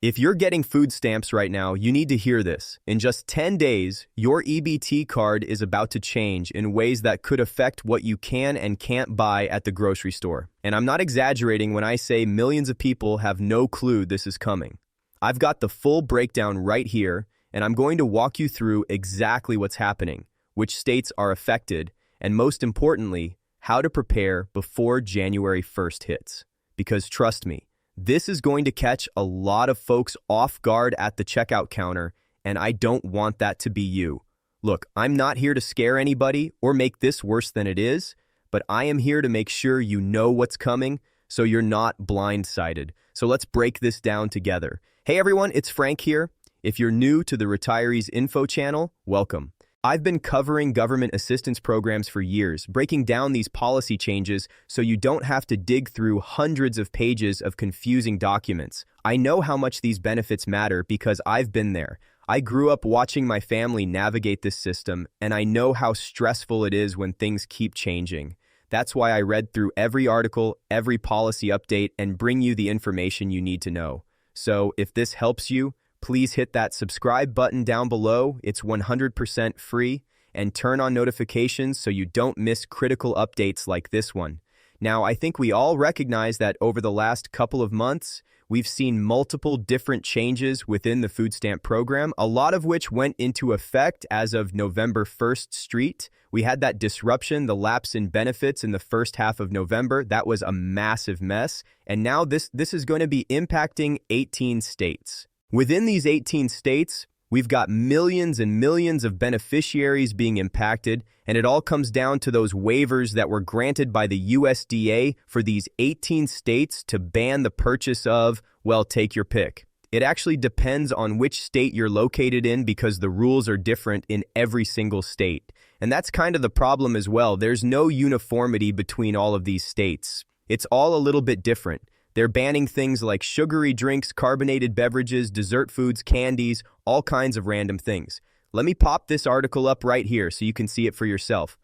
If you're getting food stamps right now, you need to hear this. In just 10 days, your EBT card is about to change in ways that could affect what you can and can't buy at the grocery store. And I'm not exaggerating when I say millions of people have no clue this is coming. I've got the full breakdown right here, and I'm going to walk you through exactly what's happening, which states are affected, and most importantly, how to prepare before January 1st hits. Because trust me, this is going to catch a lot of folks off guard at the checkout counter, and I don't want that to be you. Look, I'm not here to scare anybody or make this worse than it is, but I am here to make sure you know what's coming so you're not blindsided. So let's break this down together. Hey everyone, it's Frank here. If you're new to the Retirees Info channel, welcome. I've been covering government assistance programs for years, breaking down these policy changes so you don't have to dig through hundreds of pages of confusing documents. I know how much these benefits matter because I've been there. I grew up watching my family navigate this system, and I know how stressful it is when things keep changing. That's why I read through every article, every policy update, and bring you the information you need to know. So if this helps you, please hit that subscribe button down below. It's 100% free, and turn on notifications so you don't miss critical updates like this one. Now, I think we all recognize that over the last couple of months, we've seen multiple different changes within the food stamp program, a lot of which went into effect as of November 1st street. We had that disruption, the lapse in benefits in the first half of November. That was a massive mess. And now this is going to be impacting 18 states. Within these 18 states, we've got millions and millions of beneficiaries being impacted, and it all comes down to those waivers that were granted by the USDA for these 18 states to ban the purchase of, well, take your pick. It actually depends on which state you're located in because the rules are different in every single state. And that's kind of the problem as well. There's no uniformity between all of these states. It's all a little bit different. They're banning things like sugary drinks, carbonated beverages, dessert foods, candies, all kinds of random things. Let me pop this article up right here so you can see it for yourself.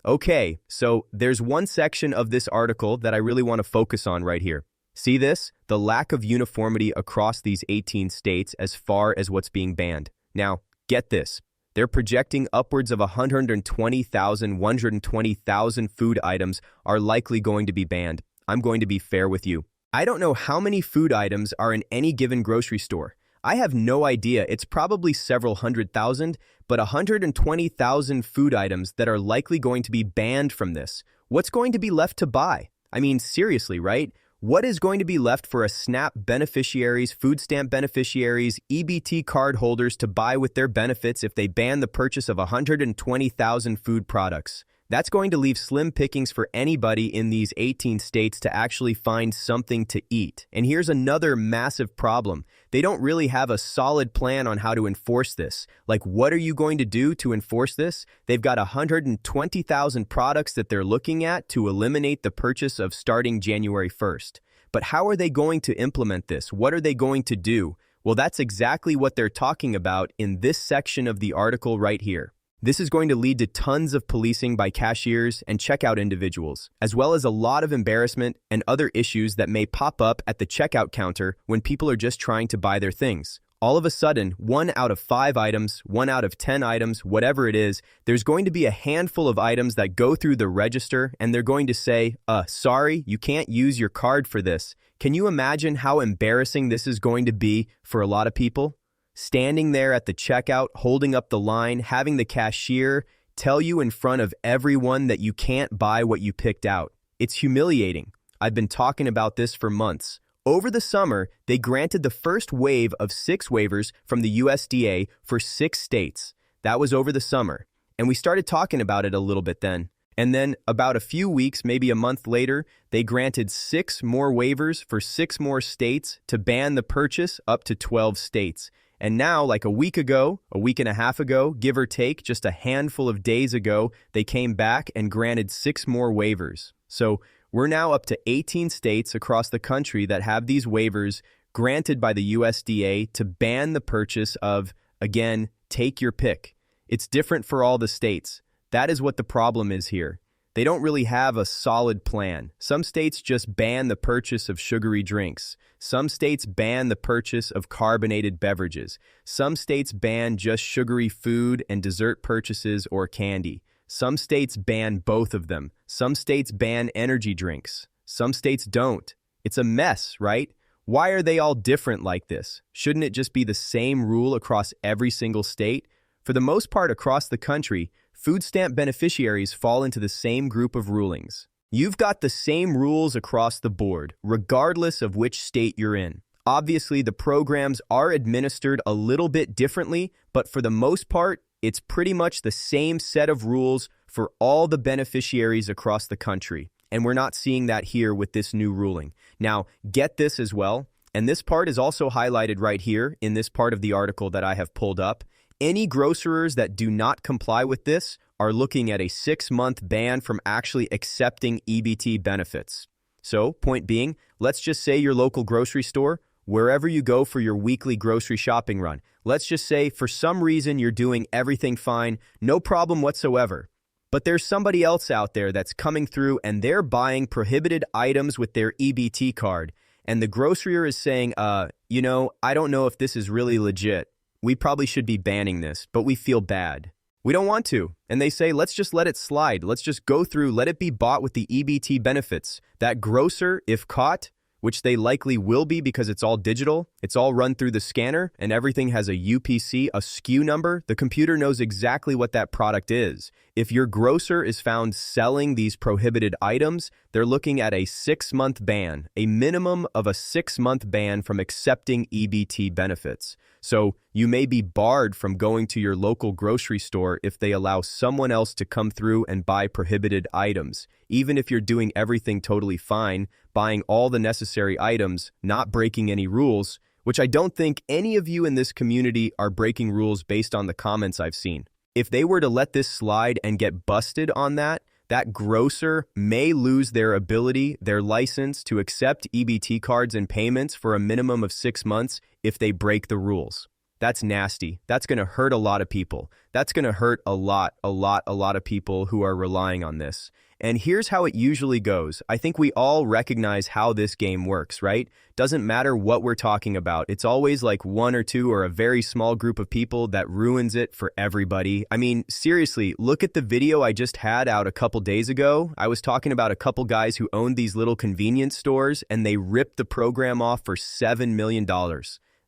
Okay, so there's one section of this article that I really want to focus on right here. See this? The lack of uniformity across these 18 states as far as what's being banned. Now, get this. They're projecting upwards of 120,000 food items are likely going to be banned. I'm going to be fair with you. I don't know how many food items are in any given grocery store. I have no idea. It's probably several hundred thousand, but 120,000 food items that are likely going to be banned from this. What's going to be left to buy? I mean, seriously, right? What is going to be left for a SNAP beneficiaries, food stamp beneficiaries, EBT card holders to buy with their benefits if they ban the purchase of 120,000 food products? That's going to leave slim pickings for anybody in these 18 states to actually find something to eat. And here's another massive problem. They don't really have a solid plan on how to enforce this. Like, what are you going to do to enforce this? They've got 120,000 products that they're looking at to eliminate the purchase of starting January 1st. But how are they going to implement this? What are they going to do? Well, that's exactly what they're talking about in this section of the article right here. This is going to lead to tons of policing by cashiers and checkout individuals, as well as a lot of embarrassment and other issues that may pop up at the checkout counter when people are just trying to buy their things. All of a sudden, 1 out of 5 items, 1 out of 10 items, whatever it is, there's going to be a handful of items that go through the register and they're going to say, sorry, you can't use your card for this. Can you imagine how embarrassing this is going to be for a lot of people? Standing there at the checkout, holding up the line, having the cashier tell you in front of everyone that you can't buy what you picked out. It's humiliating. I've been talking about this for months. Over the summer, they granted the first wave of 6 waivers from the USDA for 6 states. That was over the summer. And we started talking about it a little bit then. And then about a few weeks, maybe a month later, they granted 6 more waivers for 6 more states to ban the purchase up to 12 states. And now, like a week ago, a week and a half ago, give or take, just a handful of days ago, they came back and granted 6 more waivers. So we're now up to 18 states across the country that have these waivers granted by the USDA to ban the purchase of, again, take your pick. It's different for all the states. That is what the problem is here. They don't really have a solid plan. Some states just ban the purchase of sugary drinks. Some states ban the purchase of carbonated beverages. Some states ban just sugary food and dessert purchases or candy. Some states ban both of them. Some states ban energy drinks. Some states don't. It's a mess, right? Why are they all different like this? Shouldn't it just be the same rule across every single state? For the most part across the country, food stamp beneficiaries fall into the same group of rulings. You've got the same rules across the board, regardless of which state you're in. Obviously, the programs are administered a little bit differently, but for the most part, it's pretty much the same set of rules for all the beneficiaries across the country. And we're not seeing that here with this new ruling. Now, get this as well, and this part is also highlighted right here in this part of the article that I have pulled up. Any grocers that do not comply with this are looking at a 6-month ban from actually accepting EBT benefits. So, point being, let's just say your local grocery store, wherever you go for your weekly grocery shopping run, let's just say for some reason you're doing everything fine, no problem whatsoever. But there's somebody else out there that's coming through and they're buying prohibited items with their EBT card. And the grocer is saying, I don't know if this is really legit. We probably should be banning this, but we feel bad. We don't want to. And they say, let's just let it slide. Let's just go through, let it be bought with the EBT benefits. That grocer, if caught, which they likely will be because it's all digital, it's all run through the scanner, and everything has a UPC, a SKU number, the computer knows exactly what that product is. If your grocer is found selling these prohibited items, they're looking at a 6-month ban, a minimum of a 6-month ban from accepting EBT benefits. So you may be barred from going to your local grocery store if they allow someone else to come through and buy prohibited items. Even if you're doing everything totally fine, buying all the necessary items, not breaking any rules, which I don't think any of you in this community are breaking rules based on the comments I've seen. If they were to let this slide and get busted on that grocer may lose their ability, their license to accept EBT cards and payments for a minimum of 6 months if they break the rules. That's nasty. That's going to hurt a lot of people. That's going to hurt a lot of people who are relying on this. And here's how it usually goes. I think we all recognize how this game works, right? Doesn't matter what we're talking about. It's always like one or two or a very small group of people that ruins it for everybody. I mean, seriously, look at the video I just had out a couple days ago. I was talking about a couple guys who owned these little convenience stores and they ripped the program off for $7 million.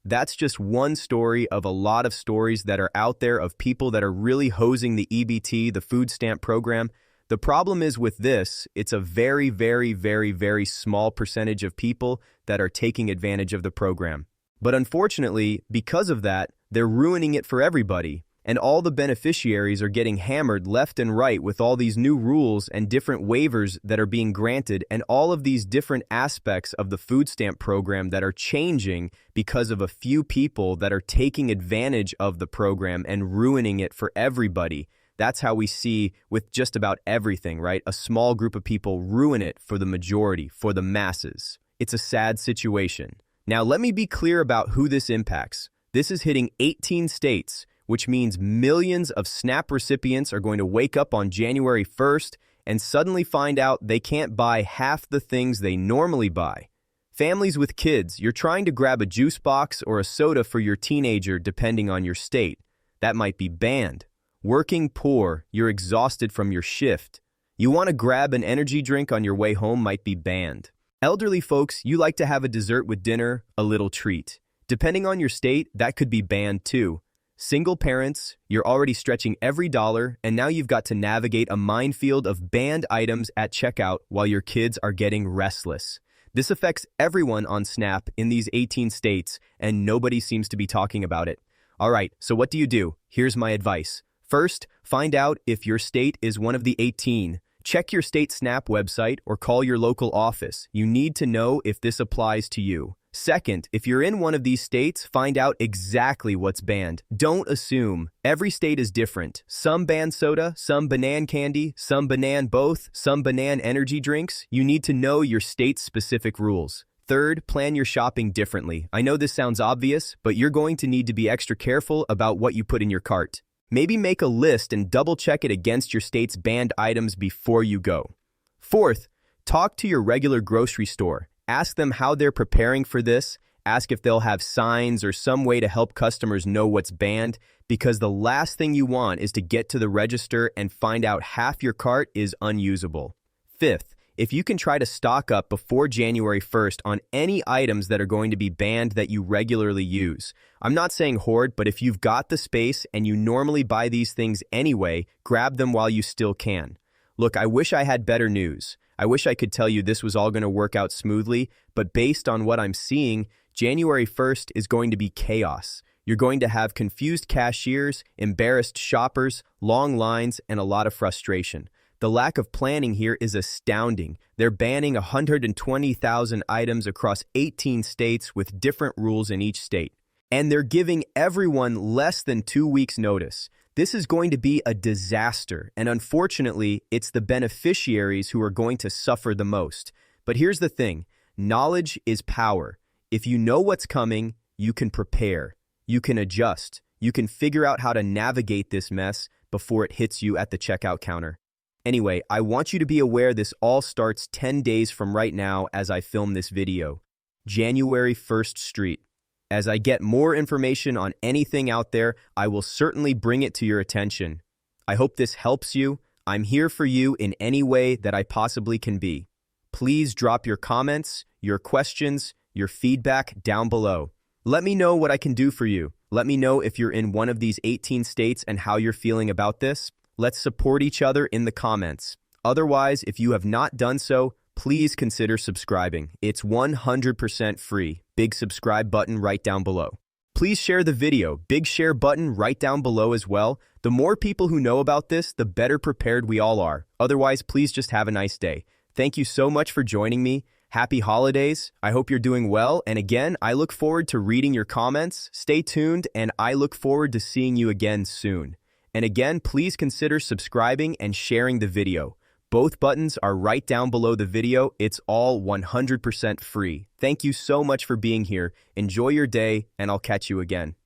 That's just one story of a lot of stories that are out there of people that are really hosing the EBT, the food stamp program. The problem is with this, it's a very, very, very, very small percentage of people that are taking advantage of the program. But unfortunately, because of that, they're ruining it for everybody. And all the beneficiaries are getting hammered left and right with all these new rules and different waivers that are being granted and all of these different aspects of the food stamp program that are changing because of a few people that are taking advantage of the program and ruining it for everybody. That's how we see with just about everything, right? A small group of people ruin it for the majority, for the masses. It's a sad situation. Now, let me be clear about who this impacts. This is hitting 18 states, which means millions of SNAP recipients are going to wake up on January 1st and suddenly find out they can't buy half the things they normally buy. Families with kids, you're trying to grab a juice box or a soda for your teenager depending on your state. That might be banned. Working poor, you're exhausted from your shift. You want to grab an energy drink on your way home might be banned. Elderly folks, you like to have a dessert with dinner, a little treat. Depending on your state, that could be banned too. Single parents, you're already stretching every dollar, and now you've got to navigate a minefield of banned items at checkout while your kids are getting restless. This affects everyone on SNAP in these 18 states, and nobody seems to be talking about it. All right, so what do? Here's my advice. First, find out if your state is one of the 18. Check your state SNAP website or call your local office. You need to know if this applies to you. Second, if you're in one of these states, find out exactly what's banned. Don't assume. Every state is different. Some ban soda, some banana candy, some banana both, some banana energy drinks. You need to know your state's specific rules. Third, plan your shopping differently. I know this sounds obvious, but you're going to need to be extra careful about what you put in your cart. Maybe make a list and double-check it against your state's banned items before you go. Fourth, talk to your regular grocery store. Ask them how they're preparing for this. Ask if they'll have signs or some way to help customers know what's banned, because the last thing you want is to get to the register and find out half your cart is unusable. Fifth, if you can try to stock up before January 1st on any items that are going to be banned that you regularly use. I'm not saying hoard, but if you've got the space and you normally buy these things anyway, grab them while you still can. Look, I wish I had better news. I wish I could tell you this was all going to work out smoothly, but based on what I'm seeing, January 1st is going to be chaos. You're going to have confused cashiers, embarrassed shoppers, long lines, and a lot of frustration. The lack of planning here is astounding. They're banning 120,000 items across 18 states with different rules in each state. And they're giving everyone less than 2 weeks' notice. This is going to be a disaster, and unfortunately, it's the beneficiaries who are going to suffer the most. But here's the thing, knowledge is power. If you know what's coming, you can prepare, you can adjust, you can figure out how to navigate this mess before it hits you at the checkout counter. Anyway, I want you to be aware this all starts 10 days from right now as I film this video. January 1st Street. As I get more information on anything out there, I will certainly bring it to your attention. I hope this helps you. I'm here for you in any way that I possibly can be. Please drop your comments, your questions, your feedback down below. Let me know what I can do for you. Let me know if you're in one of these 18 states and how you're feeling about this. Let's support each other in the comments. Otherwise, if you have not done so, please consider subscribing. It's 100% free. Big subscribe button right down below. Please share the video. Big share button right down below as well. The more people who know about this, the better prepared we all are. Otherwise, please just have a nice day. Thank you so much for joining me. Happy holidays. I hope you're doing well. And again, I look forward to reading your comments. Stay tuned, and I look forward to seeing you again soon. And again, please consider subscribing and sharing the video. Both buttons are right down below the video. It's all 100% free. Thank you so much for being here. Enjoy your day, and I'll catch you again.